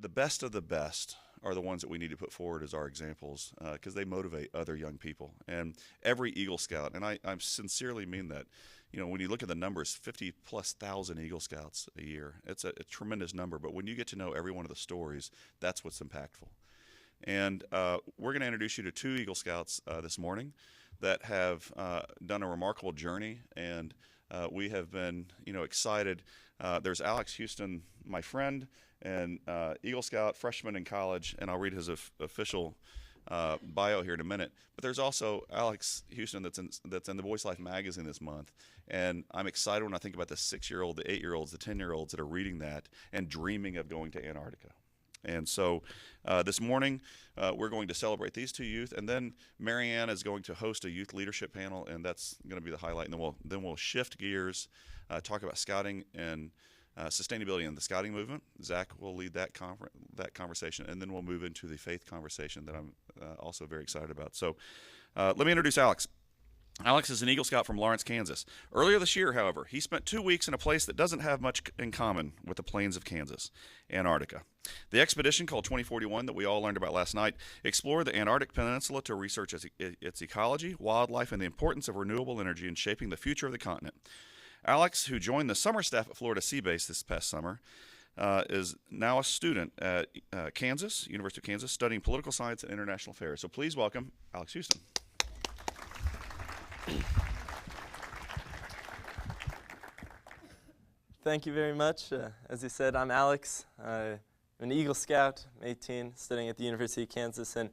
the best of the best are the ones that we need to put forward as our examples because they motivate other young people. And every Eagle Scout, and I sincerely mean that, when you look at the numbers, 50 plus thousand Eagle Scouts a year, it's a tremendous number. But when you get to know every one of the stories, that's what's impactful. And we're going to introduce you to two Eagle Scouts this morning that have done a remarkable journey, and we have been, excited. There's Alex Houston, my friend, and Eagle Scout, freshman in college, and I'll read his official bio here in a minute. But there's also Alex Houston that's in the Voice Life magazine this month, and I'm excited when I think about the 6-year-old, the 8-year-olds, the 10-year-olds that are reading that and dreaming of going to Antarctica. And so this morning we're going to celebrate these two youth, and then Marianne is going to host a youth leadership panel, and that's going to be the highlight. And then we'll shift gears, talk about scouting and sustainability in the scouting movement. Zach will lead that conversation, and then we'll move into the faith conversation that I'm also very excited about. So let me introduce Alex. Alex is an Eagle Scout from Lawrence, Kansas. Earlier this year, however, he spent 2 weeks in a place that doesn't have much in common with the plains of Kansas, Antarctica. The expedition, called 2041, that we all learned about last night, explored the Antarctic Peninsula to research its ecology, wildlife, and the importance of renewable energy in shaping the future of the continent. Alex, who joined the summer staff at Florida Sea Base this past summer, is now a student at University of Kansas, studying political science and international affairs. So please welcome Alex Houston. Thank you very much. As you said, I'm Alex. I'm an Eagle Scout, I'm 18, studying at the University of Kansas. And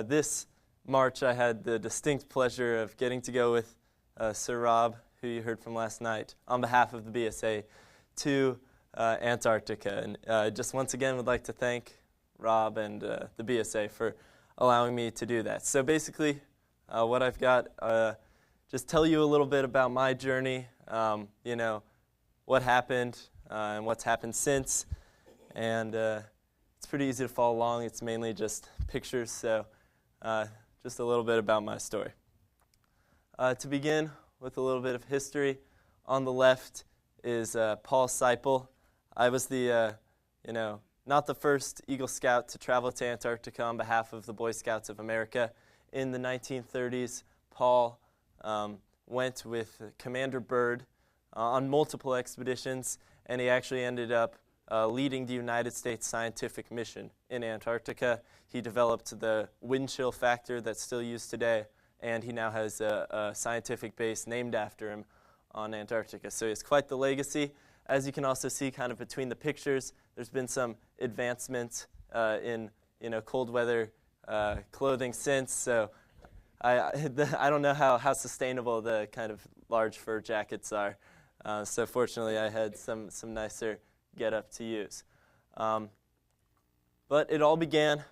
this March, I had the distinct pleasure of getting to go with Sir Rob, who you heard from last night, on behalf of the BSA, to Antarctica. And just once again would like to thank Rob and the BSA for allowing me to do that. So basically, what I've got, just tell you a little bit about my journey, what happened and what's happened since. And it's pretty easy to follow along. It's mainly just pictures, so just a little bit about my story. To begin with a little bit of history, on the left is Paul Seipel. I was the, not the first Eagle Scout to travel to Antarctica on behalf of the Boy Scouts of America. In the 1930s, Paul went with Commander Byrd on multiple expeditions, and he actually ended up leading the United States scientific mission in Antarctica. He developed the wind chill factor that's still used today, and he now has a scientific base named after him on Antarctica. So he has quite the legacy. As you can also see kind of between the pictures, there's been some advancement in cold weather clothing since. So I don't know how sustainable the kind of large fur jackets are. So fortunately, I had some nicer get-up to use. But it all began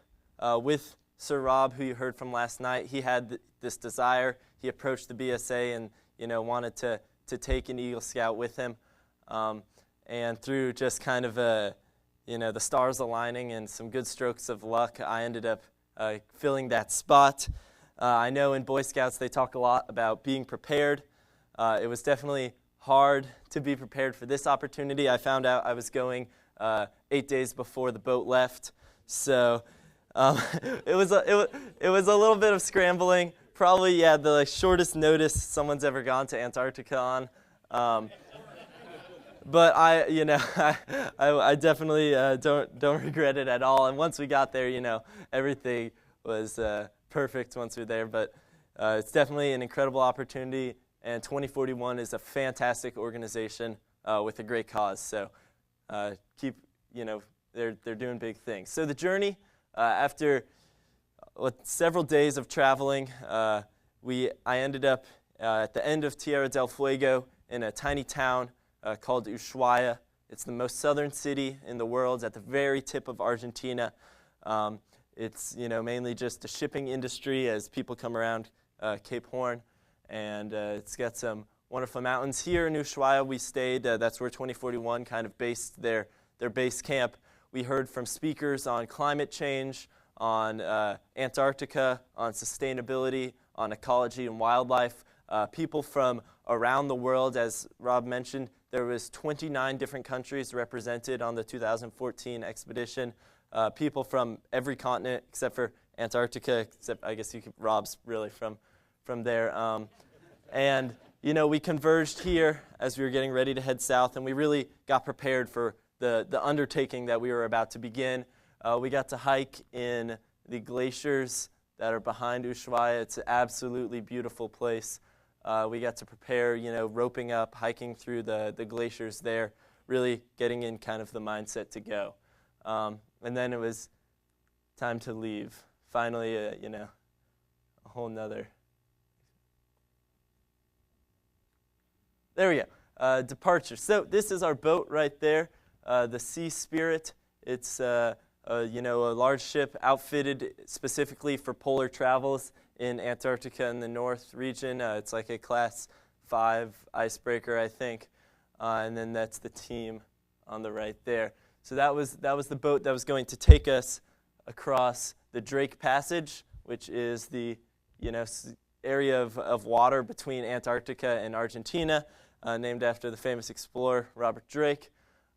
with Sir Rob, who you heard from last night. He had this desire. He approached the BSA and wanted to take an Eagle Scout with him. And through just kind of the stars aligning and some good strokes of luck, I ended up filling that spot. I know in Boy Scouts they talk a lot about being prepared. It was definitely hard to be prepared for this opportunity. I found out I was going 8 days before the boat left, so it was a little bit of scrambling. Probably, the shortest notice someone's ever gone to Antarctica on. But I definitely don't regret it at all. And once we got there, everything was perfect once we were there. But it's definitely an incredible opportunity. And 2041 is a fantastic organization with a great cause. So they're doing big things. So the journey, after several days of traveling, I ended up at the end of Tierra del Fuego in a tiny town called Ushuaia. It's the most southern city in the world, at the very tip of Argentina. It's mainly just a shipping industry as people come around Cape Horn. And it's got some wonderful mountains. Here in Ushuaia we stayed. That's where 2041 kind of based their base camp. We heard from speakers on climate change, on Antarctica, on sustainability, on ecology and wildlife. People from around the world, as Rob mentioned, there was 29 different countries represented on the 2014 expedition. people from every continent except for Antarctica, except I guess Rob's really from there. And, we converged here as we were getting ready to head south, and we really got prepared for the undertaking that we were about to begin. We got to hike in the glaciers that are behind Ushuaia. It's an absolutely beautiful place. We got to prepare, roping up, hiking through the glaciers there, really getting in kind of the mindset to go. And then it was time to leave. Finally, a whole nother. There we go. Departure. So this is our boat right there, the Sea Spirit. It's a large ship outfitted specifically for polar travels in Antarctica in the North region. It's like a Class 5 icebreaker, I think. And then that's the team on the right there. So that was the boat that was going to take us across the Drake Passage, which is the area of water between Antarctica and Argentina, named after the famous explorer Robert Drake.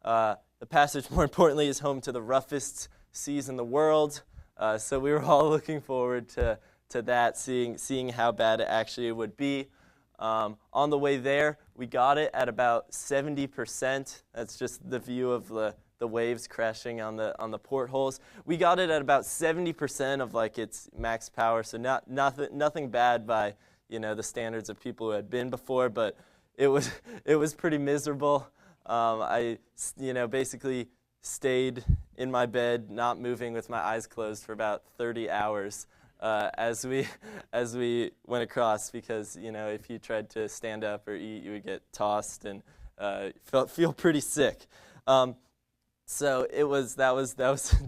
The passage, more importantly, is home to the roughest seas in the world. So we were all looking forward to that, seeing how bad it actually would be. On the way there, we got it at about 70%. That's just the view of the waves crashing on the portholes. We got it at about 70% of its max power, so nothing bad by the standards of people who had been before, but it was pretty miserable. I basically stayed in my bed, not moving, with my eyes closed for about 30 hours as we went across, because if you tried to stand up or eat, you would get tossed and feel pretty sick. So that was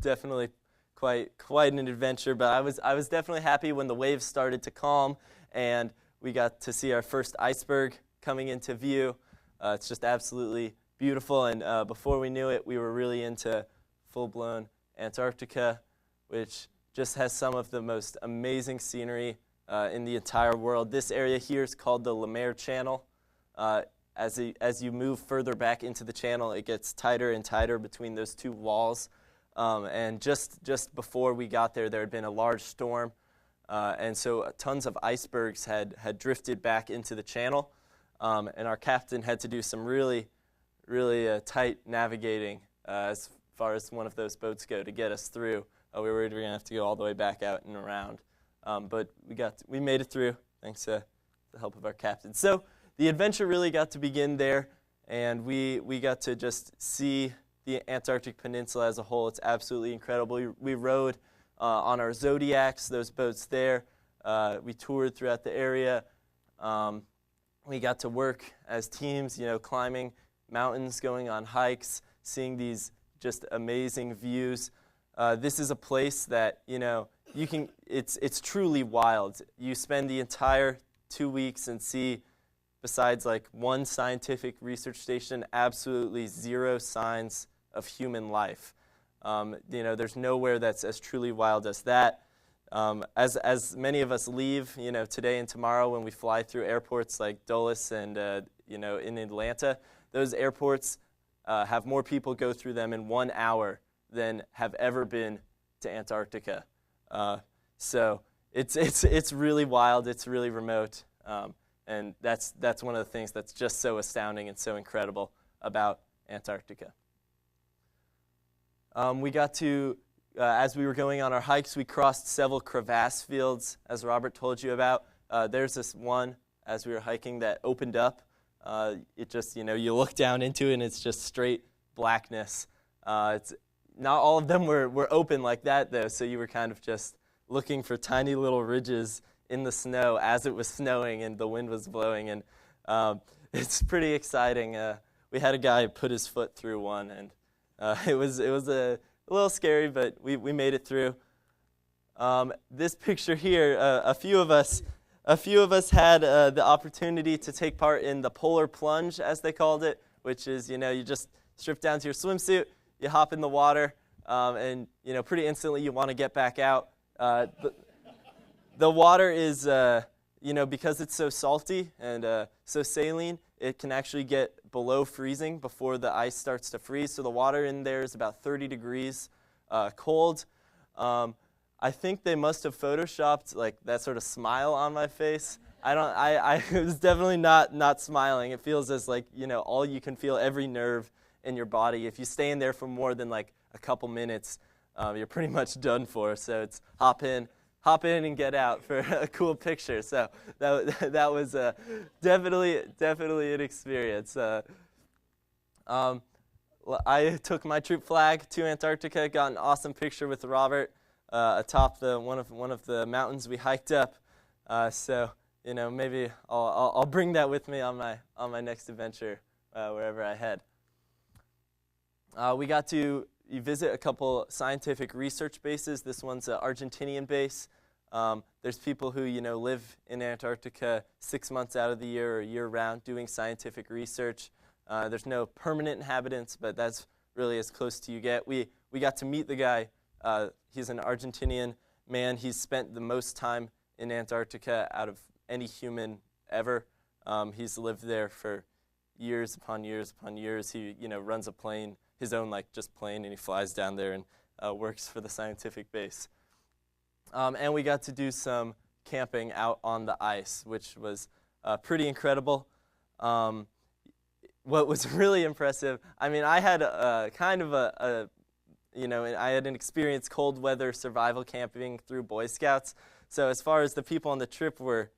definitely quite an adventure. But I was definitely happy when the waves started to calm and we got to see our first iceberg coming into view. It's just absolutely beautiful. And before we knew it, we were really into full-blown Antarctica, which just has some of the most amazing scenery in the entire world. This area here is called the Lemaire Channel. As you move further back into the channel, it gets tighter and tighter between those two walls. And just before we got there had been a large storm. And so tons of icebergs had drifted back into the channel. And our captain had to do some really tight navigating as far as one of those boats go to get us through. We were worried we were going to have to go all the way back out and around. But we made it through, thanks to the help of our captain. So the adventure really got to begin there, and we got to just see the Antarctic Peninsula as a whole. It's absolutely incredible. We rode on our Zodiacs, those boats there. We toured throughout the area. We got to work as teams, climbing mountains, going on hikes, seeing these just amazing views. This is a place that, it's truly wild. You spend the entire 2 weeks and see, besides one scientific research station, absolutely zero signs of human life. There's nowhere that's as truly wild as that. As many of us leave, today and tomorrow when we fly through airports like Dulles and, in Atlanta, those airports have more people go through them in 1 hour than have ever been to Antarctica. So it's really wild. It's really remote. And that's one of the things that's just so astounding and so incredible about Antarctica. We got to, as we were going on our hikes, we crossed several crevasse fields, as Robert told you about. There's this one, as we were hiking, that opened up. It just, you look down into it, and it's just straight blackness. It's not all of them were open like that, though, so you were kind of just looking for tiny little ridges in the snow as it was snowing and the wind was blowing, and it's pretty exciting. We had a guy put his foot through one, and it was a little scary, but we made it through. This picture here, a few of us had the opportunity to take part in the polar plunge, as they called it, which is you just strip down to your swimsuit, you hop in the water, and pretty instantly you want to get back out. The water is, because it's so salty and so saline, it can actually get below freezing before the ice starts to freeze. So the water in there is about 30 degrees cold. I think they must have photoshopped like that sort of smile on my face. I was definitely not smiling. It feels as like, all you can feel, every nerve in your body. If you stay in there for more than like a couple minutes, you're pretty much done for. So it's hop in and get out for a cool picture. So that was definitely an experience. I took my troop flag to Antarctica, got an awesome picture with Robert atop one of the mountains we hiked up. So maybe I'll bring that with me on my next adventure wherever I head. We got to visit a couple scientific research bases. This one's an Argentinian base. There's people who live in Antarctica 6 months out of the year or year-round doing scientific research. There's no permanent inhabitants, but that's really as close to you get. We got to meet the guy. He's an Argentinian man. He's spent the most time in Antarctica out of any human ever. He's lived there for years upon years upon years. He runs a plane, his own just plane, and he flies down there and works for the scientific base. And we got to do some camping out on the ice, which was pretty incredible. What was really impressive, I had I had an experience cold weather survival camping through Boy Scouts. So as far as the people on the trip were,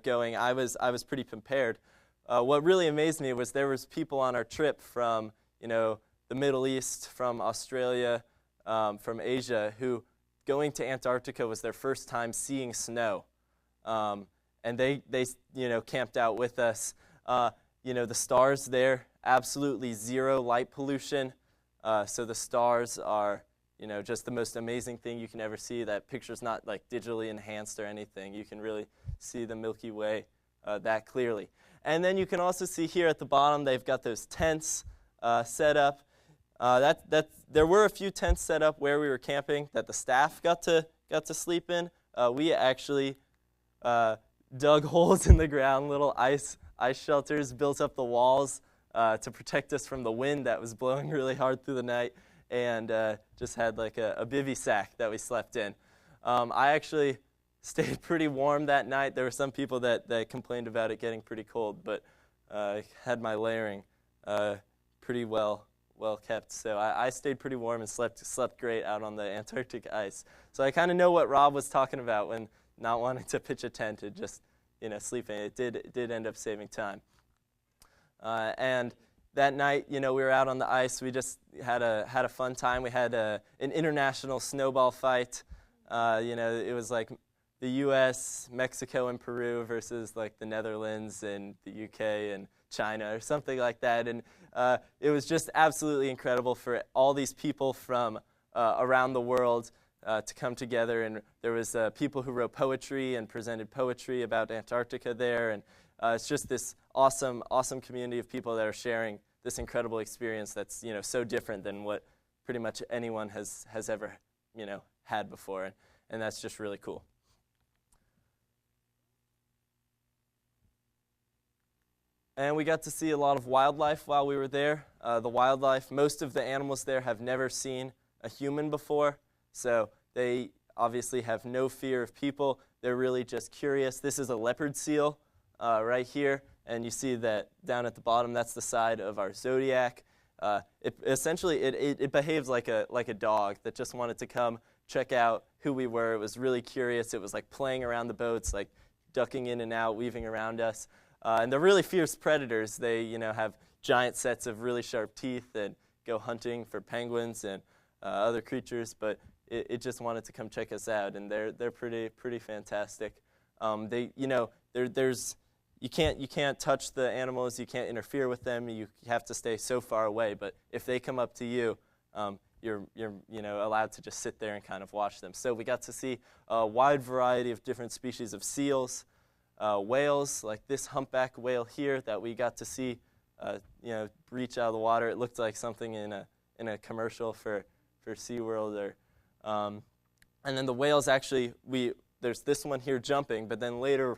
going, I was pretty prepared. What really amazed me was there was people on our trip from, the Middle East, from Australia, from Asia, who going to Antarctica was their first time seeing snow. And they camped out with us. The stars there, absolutely zero light pollution. So the stars are, just the most amazing thing you can ever see. That picture's not digitally enhanced or anything. You can really see the Milky Way that clearly. And then you can also see here at the bottom, they've got those tents set up. There were a few tents set up where we were camping that the staff got to sleep in. We actually dug holes in the ground, little ice shelters, built up the walls to protect us from the wind that was blowing really hard through the night, and just had a bivy sack that we slept in. I actually stayed pretty warm that night. There were some people that complained about it getting pretty cold, but I had my layering pretty well kept. So I stayed pretty warm and slept great out on the Antarctic ice. So I kind of know what Rob was talking about when not wanting to pitch a tent and just sleeping. It did end up saving time. And that night, we were out on the ice. We just had a fun time. We had an international snowball fight. It was like the U.S., Mexico, and Peru versus the Netherlands and the UK and China or something like that. And it was just absolutely incredible for all these people from around the world to come together. And there was people who wrote poetry and presented poetry about Antarctica there. And it's just this awesome community of people that are sharing this incredible experience that's so different than what pretty much anyone has ever had before. And that's just really cool. And we got to see a lot of wildlife while we were there. The wildlife, most of the animals there have never seen a human before, so they obviously have no fear of people. They're really just curious. This is a leopard seal right here, and you see that down at the bottom, that's the side of our Zodiac. It behaves like a dog that just wanted to come check out who we were. It was really curious. It was playing around the boats, ducking in and out, weaving around us. And they're really fierce predators. They, have giant sets of really sharp teeth and go hunting for penguins and other creatures. But it just wanted to come check us out, and they're pretty fantastic. You can't touch the animals. You can't interfere with them. You have to stay so far away. But if they come up to you, you're allowed to just sit there and kind of watch them. So we got to see a wide variety of different species of seals. Whales, like this humpback whale here that we got to see, breach out of the water. It looked like something in a commercial for SeaWorld. And then the whales actually, there's this one here jumping, but then later,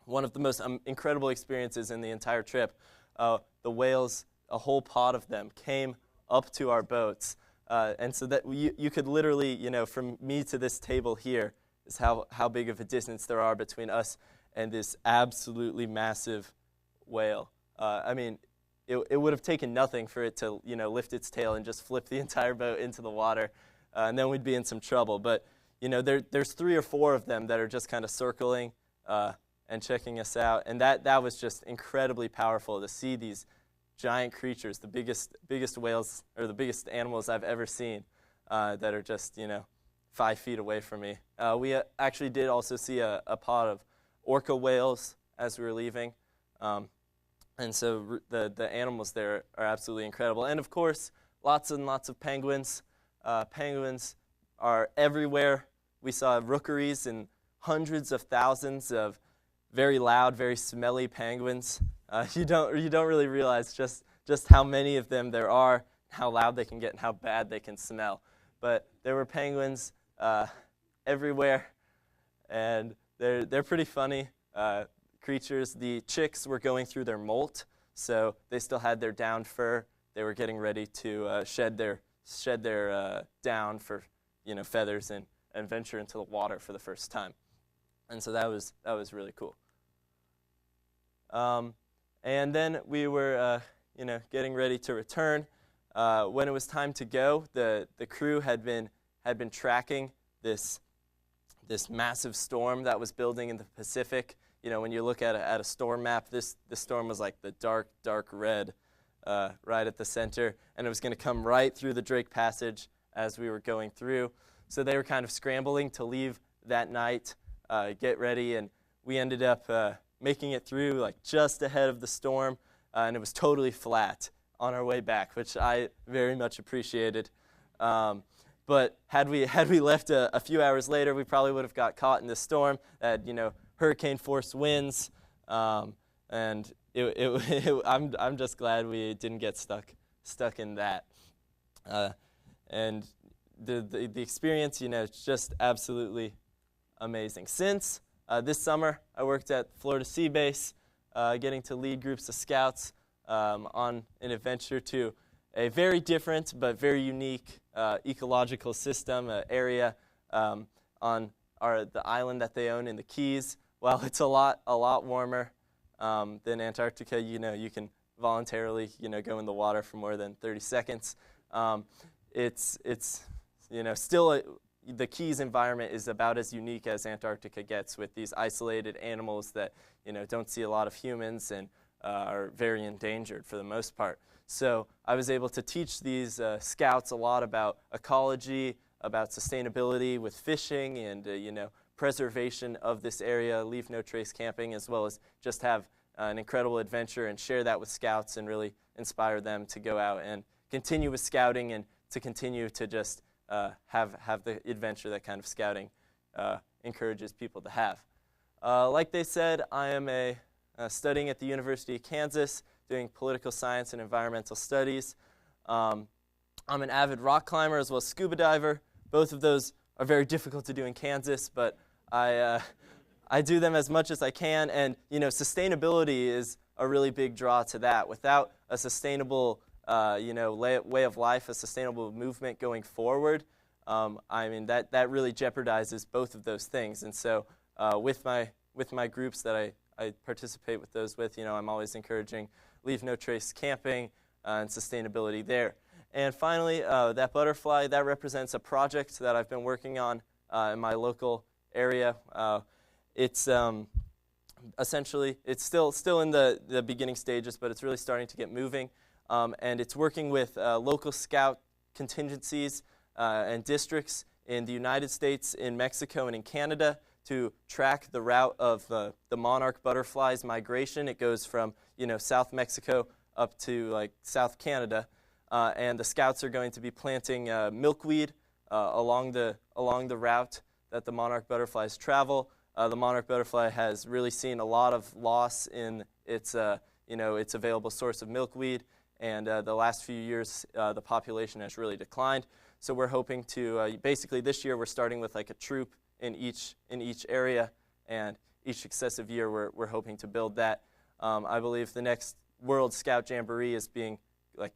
one of the most incredible experiences in the entire trip, the whales, a whole pod of them, came up to our boats. And so that you could literally, from me to this table here is how big of a distance there are between us and this absolutely massive whale. I mean, it would have taken nothing for it to, lift its tail and just flip the entire boat into the water, and then we'd be in some trouble. But, there's 3 or 4 of them that are just kind of circling and checking us out, and that was just incredibly powerful to see these giant creatures, the biggest whales, or the biggest animals I've ever seen, that are just, 5 feet away from me. We actually did also see a pod of orca whales as we were leaving. And so the animals there are absolutely incredible. And of course, lots and lots of penguins. Penguins are everywhere. We saw rookeries and hundreds of thousands of very loud, very smelly penguins. You don't really realize just how many of them there are, how loud they can get, and how bad they can smell. But there were penguins everywhere, and they're pretty funny creatures. The chicks were going through their molt, so they still had their down fur. They were getting ready to shed their down for feathers and venture into the water for the first time. And so that was really cool. And then we were getting ready to return. When it was time to go, the crew had been tracking this massive storm that was building in the Pacific. When you look at a storm map, this storm was like the dark, dark red right at the center, and it was going to come right through the Drake Passage as we were going through. So they were kind of scrambling to leave that night, get ready, and we ended up making it through like just ahead of the storm, and it was totally flat on our way back, which I very much appreciated. But had we left a few hours later, we probably would have got caught in the storm. That hurricane force winds, and I'm just glad we didn't get stuck in that. And the experience, it's just absolutely amazing. Since this summer, I worked at Florida Sea Base, getting to lead groups of scouts on an adventure to a very different but very unique ecological system area on the island that they own in the Keys. While it's a lot warmer than Antarctica, you can voluntarily go in the water for more than 30 seconds. It's still the Keys environment is about as unique as Antarctica gets, with these isolated animals that don't see a lot of humans and are very endangered for the most part. So I was able to teach these scouts a lot about ecology, about sustainability with fishing, and preservation of this area, leave no trace camping, as well as just have an incredible adventure and share that with scouts and really inspire them to go out and continue with scouting and to continue to just have the adventure that kind of scouting encourages people to have. Like they said, I am studying at the University of Kansas, doing political science and environmental studies. I'm an avid rock climber as well as scuba diver. Both of those are very difficult to do in Kansas, but I do them as much as I can. And sustainability is a really big draw to that. Without a sustainable way of life, a sustainable movement going forward, that really jeopardizes both of those things. And so with my groups that I participate with those with, I'm always encouraging leave no trace camping and sustainability there. And finally, that butterfly, that represents a project that I've been working on in my local area. It's essentially, it's still in the beginning stages, but it's really starting to get moving. And it's working with local scout contingencies and districts in the United States, in Mexico, and in Canada to track the route of the monarch butterfly's migration. It goes from South Mexico up to South Canada, and the scouts are going to be planting milkweed along the route that the monarch butterflies travel. The monarch butterfly has really seen a lot of loss in its available source of milkweed, and the last few years the population has really declined. So we're hoping to basically this year we're starting with a troop in each area, and each successive year we're hoping to build that. I believe the next World Scout Jamboree is being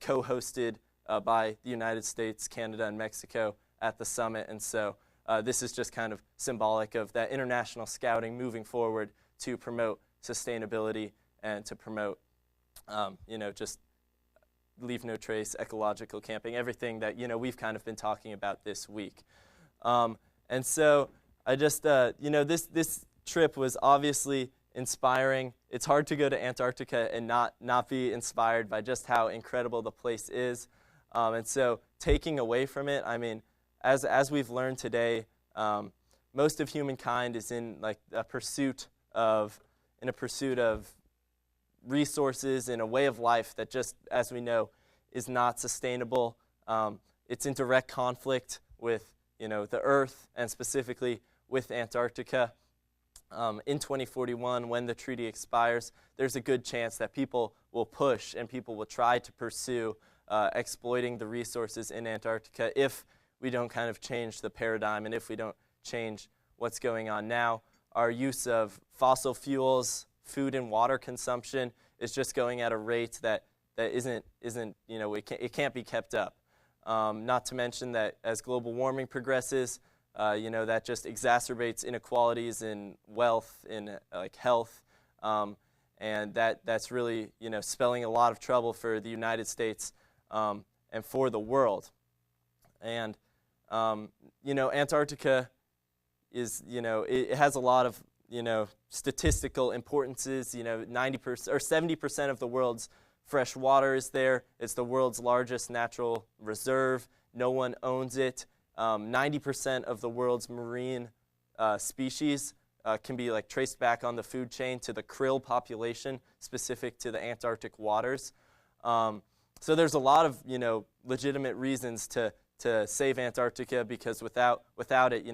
co-hosted by the United States, Canada, and Mexico at the summit. And so this is just kind of symbolic of that international scouting moving forward to promote sustainability and to promote, just leave no trace, ecological camping, everything that, we've kind of been talking about this week. And so I just, this trip was obviously inspiring. It's hard to go to Antarctica and not be inspired by just how incredible the place is. And so taking away from it, I mean, as we've learned today, most of humankind is in like a pursuit of resources, in a way of life that just, as we know, is not sustainable. It's in direct conflict with, the Earth, and specifically with Antarctica. In 2041, when the treaty expires, there's a good chance that people will push and people will try to pursue exploiting the resources in Antarctica if we don't kind of change the paradigm and if we don't change what's going on now. Our use of fossil fuels, food and water consumption is just going at a rate that isn't it can't be kept up. Not to mention that as global warming progresses, that just exacerbates inequalities in wealth, in like health, and that's really spelling a lot of trouble for the United States and for the world. And Antarctica is it has a lot of statistical importances. 90% or 70% of the world's fresh water is there. It's the world's largest natural reserve. No one owns it. 90% of the world's marine species can be traced back on the food chain to the krill population specific to the Antarctic waters. So there's a lot of legitimate reasons to save Antarctica, because without it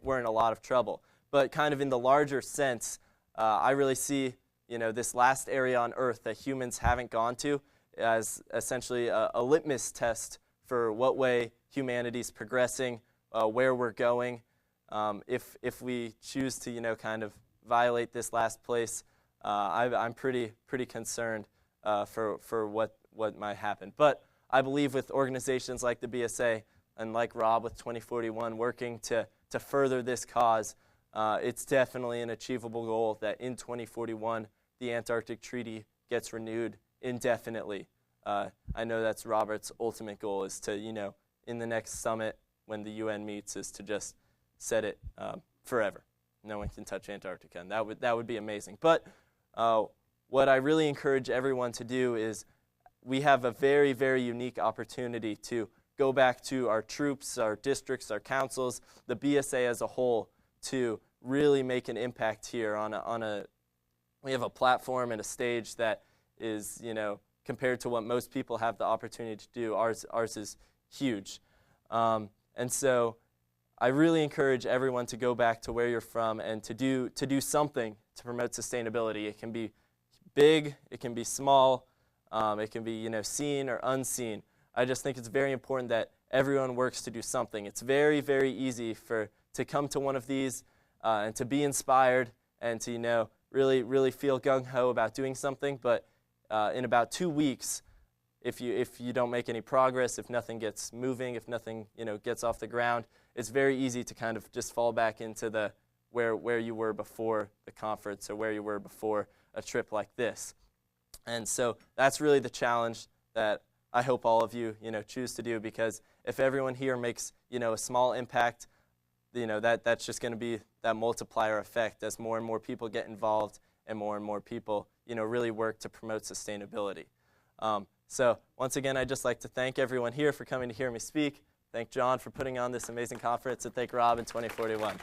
we're in a lot of trouble. But kind of in the larger sense, I really see this last area on Earth that humans haven't gone to as essentially a litmus test for what way humanity's progressing, where we're going. If we choose to kind of violate this last place, I'm pretty concerned for what might happen. But I believe with organizations like the BSA and like Rob with 2041 working to further this cause, it's definitely an achievable goal that in 2041 the Antarctic Treaty gets renewed indefinitely. I know that's Robert's ultimate goal, is to, in the next summit when the UN meets, is to just set it forever. No one can touch Antarctica, and that would be amazing. But what I really encourage everyone to do is, we have a very, very unique opportunity to go back to our troops, our districts, our councils, the BSA as a whole, to really make an impact here we have a platform and a stage that is, compared to what most people have the opportunity to do, ours is huge. And so I really encourage everyone to go back to where you're from and to do something to promote sustainability. It can be big, it can be small, it can be seen or unseen. I just think it's very important that everyone works to do something. It's very, very easy to come to one of these and to be inspired and to really feel gung-ho about doing something. But in about 2 weeks, if you don't make any progress, if nothing gets moving, if nothing gets off the ground, it's very easy to kind of just fall back into where you were before the conference or where you were before a trip like this. And so that's really the challenge that I hope all of you choose to do, because if everyone here makes a small impact, that's just going to be that multiplier effect as more and more people get involved and more people really work to promote sustainability. So once again, I'd just like to thank everyone here for coming to hear me speak. Thank John for putting on this amazing conference, and thank Rob in 2041.